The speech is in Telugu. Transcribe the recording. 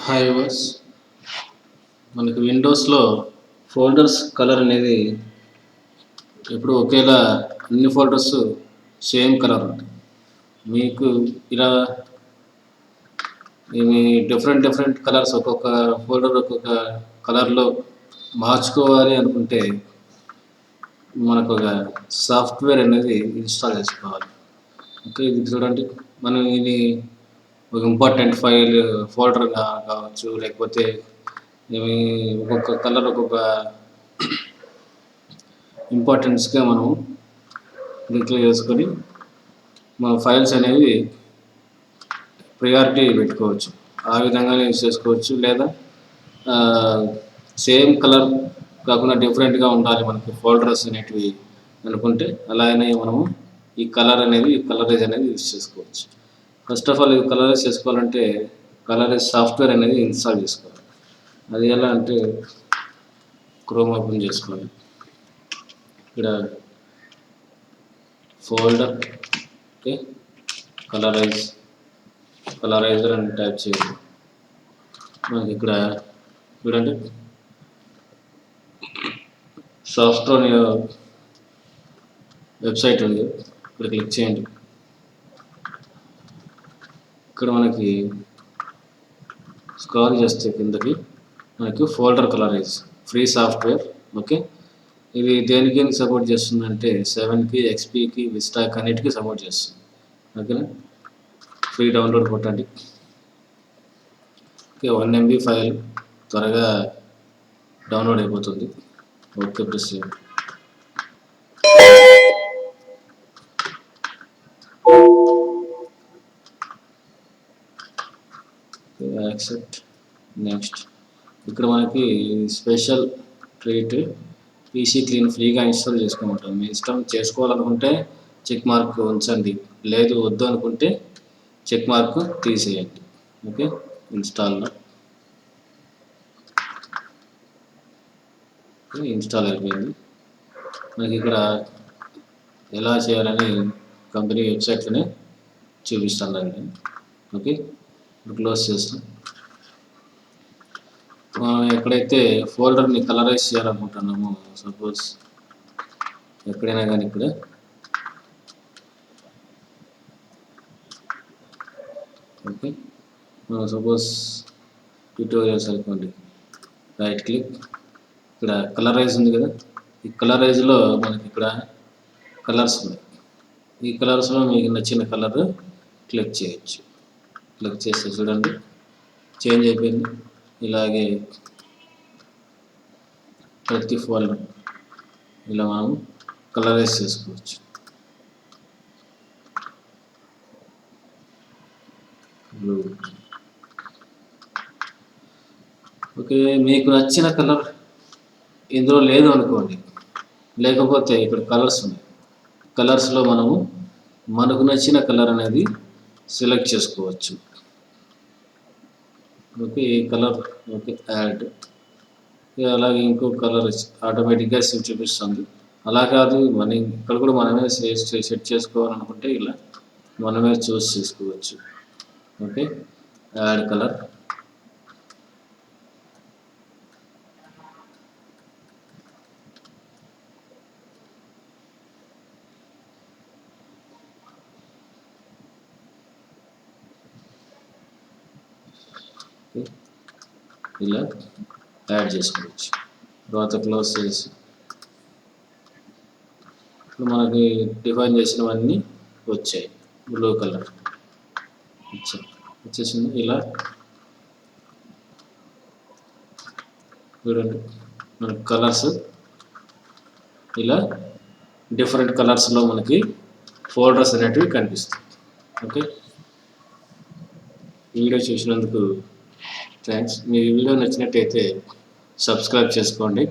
హాయ్ వర్స్ మనకి విండోస్లో ఫోల్డర్స్ కలర్ అనేది ఎప్పుడు ఒకేలా అన్ని ఫోల్డర్స్ సేమ్ కలర్ ఉంటుంది. మీకు ఇలా ఇవి డిఫరెంట్ కలర్స్ ఒక్కొక్క ఫోల్డర్ ఒక్కొక్క కలర్లో మార్చుకోవాలి అనుకుంటే మనకు ఒక సాఫ్ట్వేర్ అనేది ఇన్స్టాల్ చేసుకోవాలి. ఓకే, ఇది చూడండి. మనం ఇది ఒక ఇంపార్టెంట్ ఫైల్ ఫోల్డర్ కావచ్చు, లేకపోతే ఇవి ఒక్కొక్క కలర్ ఒక్కొక్క ఇంపార్టెన్స్గా మనం డిక్లేర్ చేసుకొని మన ఫైల్స్ అనేవి ప్రియారిటీ పెట్టుకోవచ్చు. ఆ విధంగానే యూజ్ చేసుకోవచ్చు. లేదా సేమ్ కలర్ కాకుండా డిఫరెంట్గా ఉండాలి మనకి ఫోల్డర్స్ అనేటివి అనుకుంటే అలానే మనము ఈ కలరైజ్ అనేది యూజ్ చేసుకోవచ్చు. ఫస్ట్ ఆఫ్ ఆల్ ఇది కలరైజ్ చేసుకోవాలంటే కలరైజ్ సాఫ్ట్వేర్ అనేది ఇన్స్టాల్ చేసుకోవాలి. అది ఎలా అంటే క్రోమ్ ఓపెన్ చేసుకోవాలి. ఇక్కడ ఫోల్డర్, ఓకే, కలరైజర్ అని టైప్ చేయాలి. మనకి ఇక్కడ చూడండి, సాఫ్ట్వేర్ వెబ్సైట్ ఉంది. ఇక్కడ క్లిక్ చేయండి. ఇక్కడ మనకి స్క్రాల్ చేస్తే కిందకి మనకి folder colourise free software. Okay, ఇది దేనికి సపోర్ట్ చేస్తుందంటే 7కి, XPకి, విస్టాకి అన్నిటికీ సపోర్ట్ చేస్తుంది. ఓకేనా, ఫ్రీ డౌన్లోడ్ కొట్టండి. ఓకే, 1 MB ఫైల్ త్వరగా డౌన్లోడ్ అయిపోతుంది. ఓకే, ప్రెస్ చేయండి. Accept, next. ఇక్కడ మనకి స్పెషల్ ట్రీట్ PC క్లీన్ ఫ్రీగా ఇన్స్టాల్ చేసుకోమంటాం. మీ ఇష్టం, చేసుకోవాలనుకుంటే చెక్ మార్క్ ఉంచండి, లేదు వద్దు అనుకుంటే చెక్ మార్క్ తీసేయండి. ఓకే, ఇన్స్టాల్లో ఇన్స్టాల్ అయిపోయింది. మనకి ఇక్కడ ఎలా చేయాలని కంపెనీ వెబ్సైట్లోనే చూపిస్తానండి. ఓకే, ఇప్పుడు క్లోజ్ చేస్తాం. మనం ఎక్కడైతే ఫోల్డర్ని కలరైజ్ చేయాలనుకుంటున్నామో, సపోజ్ ఎక్కడైనా కానీ ఇక్కడ ఓకే, సపోజ్ ట్యూటోరియల్స్ అనుకోండి, రైట్ క్లిక్, ఇక్కడ కలరైజ్ ఉంది కదా, ఈ కలరైజ్లో మనకి ఇక్కడ కలర్స్ ఉన్నాయి. ఈ కలర్స్లో మీకు నచ్చిన కలర్ క్లిక్ చేయొచ్చు. క్లిక్ చేస్తే చూడండి చేంజ్ అయిపోయింది. ఇలాగే ప్రతి ఫోల్డర్ ఇలా మనం కలరైజ్ చేసుకోవచ్చు. బ్లూ. ఓకే, మీకు నచ్చిన కలర్ ఇందులో లేదు అనుకోండి, లేకపోతే ఇక్కడ కలర్స్ ఉన్నాయి. కలర్స్లో మనకు నచ్చిన కలర్ అనేది సెలెక్ట్ చేసుకోవచ్చు. ఓకే, ఈ కలర్ ఓకే యాడ్, అలాగే ఇంకో కలర్ ఆటోమేటిక్గా చూపిస్తుంది. అలా కాదు, ఇక్కడ కూడా మనమే సెట్ చేసుకోవాలనుకుంటే ఇలా మనమే చూస్ చేసుకోవచ్చు. ఓకే, యాడ్ కలర్, ఇలా యాడ్ చేసుకోవచ్చు. తర్వాత క్లోజ్ చేసి ఇప్పుడు మనకి డిఫైన్ చేసినవన్నీ వచ్చాయి. బ్లూ కలర్ వచ్చేసింది. ఇలా చూడండి, మనకి కలర్స్ ఇలా డిఫరెంట్ కలర్స్లో మనకి ఫోల్డర్స్ అనేటివి కనిపిస్తాయి. ఓకే, వీడియో చూసినందుకు థ్యాంక్స్. మీ వీడియో నచ్చినట్టయితే సబ్స్క్రైబ్ చేసుకోండి.